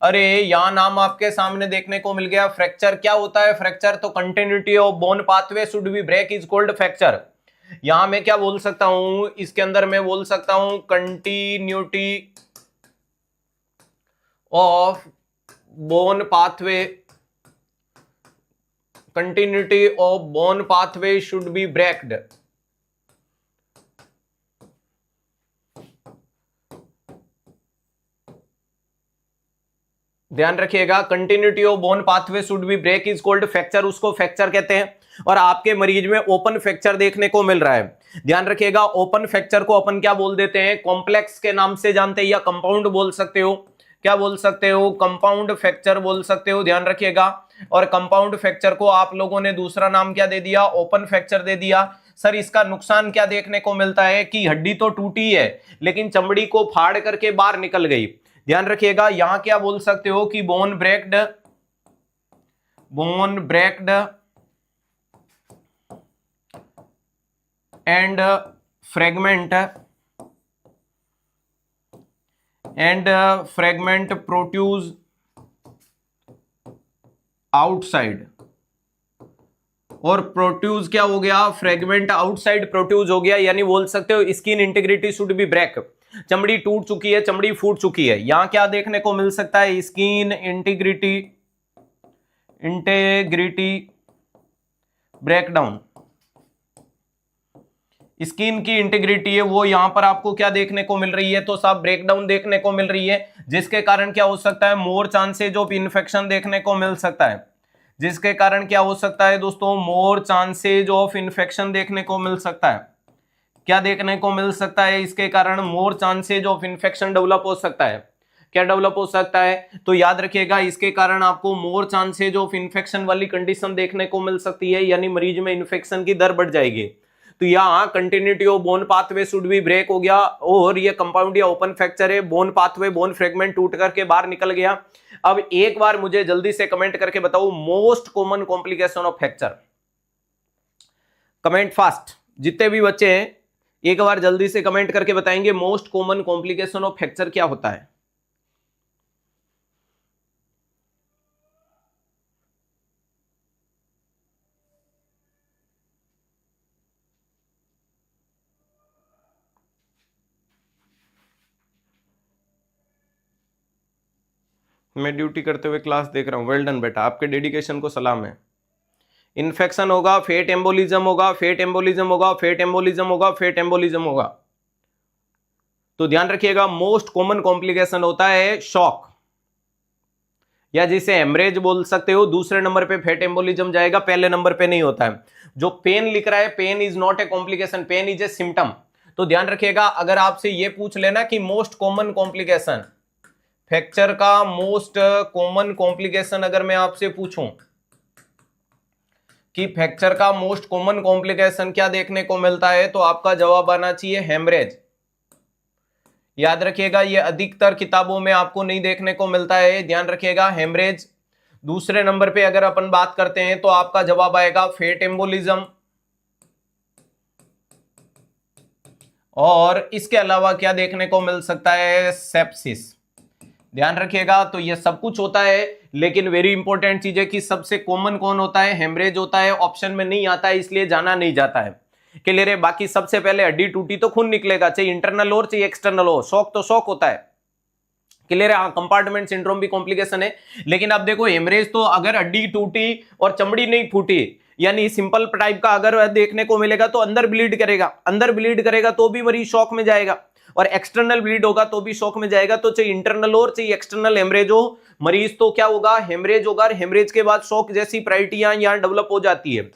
अरे यहाँ नाम आपके सामने देखने को मिल गया फ्रैक्चर। क्या होता है फ्रैक्चर? तो continuity of bone pathway should be break is called fracture. यहां मैं क्या बोल सकता हूं, इसके अंदर मैं बोल सकता हूं continuity of bone pathway, continuity of bone pathway should be breaked. ध्यान रखिएगा, continuity of bone pathway should be break is called fracture, उसको फ्रैक्चर कहते हैं। और आपके मरीज में ओपन फ्रैक्चर देखने को मिल रहा है। ध्यान रखिएगा, ओपन फ्रैक्चर को अपन क्या बोल देते हैं? कॉम्प्लेक्स के नाम से जानते हैं, या कंपाउंड बोल सकते हो। क्या बोल सकते हो? कंपाउंड फ्रैक्चर बोल सकते हो। ध्यान रखिएगा, और कंपाउंड फ्रैक्चर को आप लोगों ने दूसरा नाम क्या दे दिया? ओपन फ्रैक्चर दे दिया। सर इसका नुकसान क्या देखने को मिलता है कि हड्डी तो टूटी है लेकिन चमड़ी को फाड़ करके बाहर निकल गई। ध्यान रखिएगा, यहां क्या बोल सकते हो कि bone breaked, bone breaked and fragment protrude outside. और प्रोट्यूज क्या हो गया? फ्रेगमेंट आउटसाइड प्रोट्यूज हो गया, यानी बोल सकते हो skin integrity should be break. चमड़ी टूट चुकी है, चमड़ी फूट चुकी है। यहां क्या देखने को मिल सकता है? Skin integrity breakdown. स्किन की इंटीग्रिटी है वो यहां पर आपको क्या देखने को मिल रही है? तो साहब ब्रेकडाउन देखने को मिल रही है, जिसके कारण क्या हो सकता है? मोर चांसेज ऑफ इन्फेक्शन देखने को मिल सकता है। जिसके कारण क्या हो सकता है दोस्तों? मोर चांसेज ऑफ इन्फेक्शन देखने को मिल सकता है। क्या देखने को मिल सकता है? इसके कारण मोर चांसेज ऑफ इन्फेक्शन डेवलप हो सकता है। क्या डेवलप हो सकता है? तो याद रखिएगा, इसके कारण आपको मोर चांसेज ऑफ इन्फेक्शन वाली कंडीशन देखने को मिल सकती है, यानी मरीज में इन्फेक्शन की दर बढ़ जाएगी। तो यहाँ continuity of bone pathway should be break हो गया, और ये कंपाउंड या ओपन फ्रैक्चर है। बोन पाथवे, बोन फ्रेगमेंट टूट करके बाहर निकल गया। अब एक बार मुझे जल्दी से कमेंट करके बताओ, most common complication of fracture. Comment fast, जितने भी बच्चे हैं एक बार जल्दी से कमेंट करके बताएंगे most common complication of fracture क्या होता है। मैं ड्यूटी करते हुए क्लास देख रहा हूं। वेल डन बेटा, आपके डेडिकेशन को सलाम है। इन्फेक्शन होगा, फेट एम्बोलिज्म होगा, फेट एम्बोलिज्म होगा, फेट एम्बोलिज्म होगा, फेट एम्बोलिज्म होगा। तो ध्यान रखिएगा, मोस्ट कॉमन कॉम्प्लिकेशन होता है शॉक, या जिसे हेमरेज बोल सकते हो। दूसरे नंबर पे फेट एम्बोलिज्म जाएगा, पहले नंबर पे नहीं होता है। जो पेन लिख रहा है, pain is not a complication, pain is a symptom. तो ध्यान रखिएगा, अगर आपसे ये पूछ लेना कि मोस्ट कॉमन कॉम्प्लिकेशन फ्रैक्चर का, मोस्ट कॉमन कॉम्प्लिकेशन अगर मैं आपसे पूछूं कि फ्रैक्चर का मोस्ट कॉमन कॉम्प्लिकेशन क्या देखने को मिलता है, तो आपका जवाब आना चाहिए हेमरेज। याद रखिएगा, ये अधिकतर किताबों में आपको नहीं देखने को मिलता है। ध्यान रखिएगा, हेमरेज। दूसरे नंबर पे अगर अपन बात करते हैं तो आपका जवाब आएगा फेट एम्बोलिज्म। और इसके अलावा क्या देखने को मिल सकता है? सेप्सिस। ध्यान रखिएगा, तो ये सब कुछ होता है, लेकिन वेरी इंपॉर्टेंट चीज है कि सबसे कॉमन कौन होता है? हेमरेज होता है। ऑप्शन में नहीं आता है, इसलिए जाना नहीं जाता है। क्लियर है? बाकी सबसे पहले हड्डी टूटी तो खून निकलेगा, चाहे इंटरनल हो चाहे एक्सटर्नल हो। शॉक तो शॉक होता है। क्लियर है? हाँ, कंपार्टमेंट सिंड्रोम भी कॉम्प्लिकेशन है। लेकिन अब देखो, हेमरेज तो अगर हड्डी टूटी और चमड़ी नहीं फूटी, यानी सिंपल टाइप का अगर देखने को मिलेगा तो अंदर ब्लीड करेगा, अंदर ब्लीड करेगा तो भी मरीज शॉक में जाएगा, और एक्सटर्नल ब्लीड होगा तो भी शॉक में जाएगा। तो चाहे इंटरनल हो चाहे एक्सटर्नल हेमरेज हो, मरीज तो क्या होगा? हेमरेज होगा। हेमरेज के बाद शॉक जैसी प्राइटियां यहां डेवलप हो जाती है।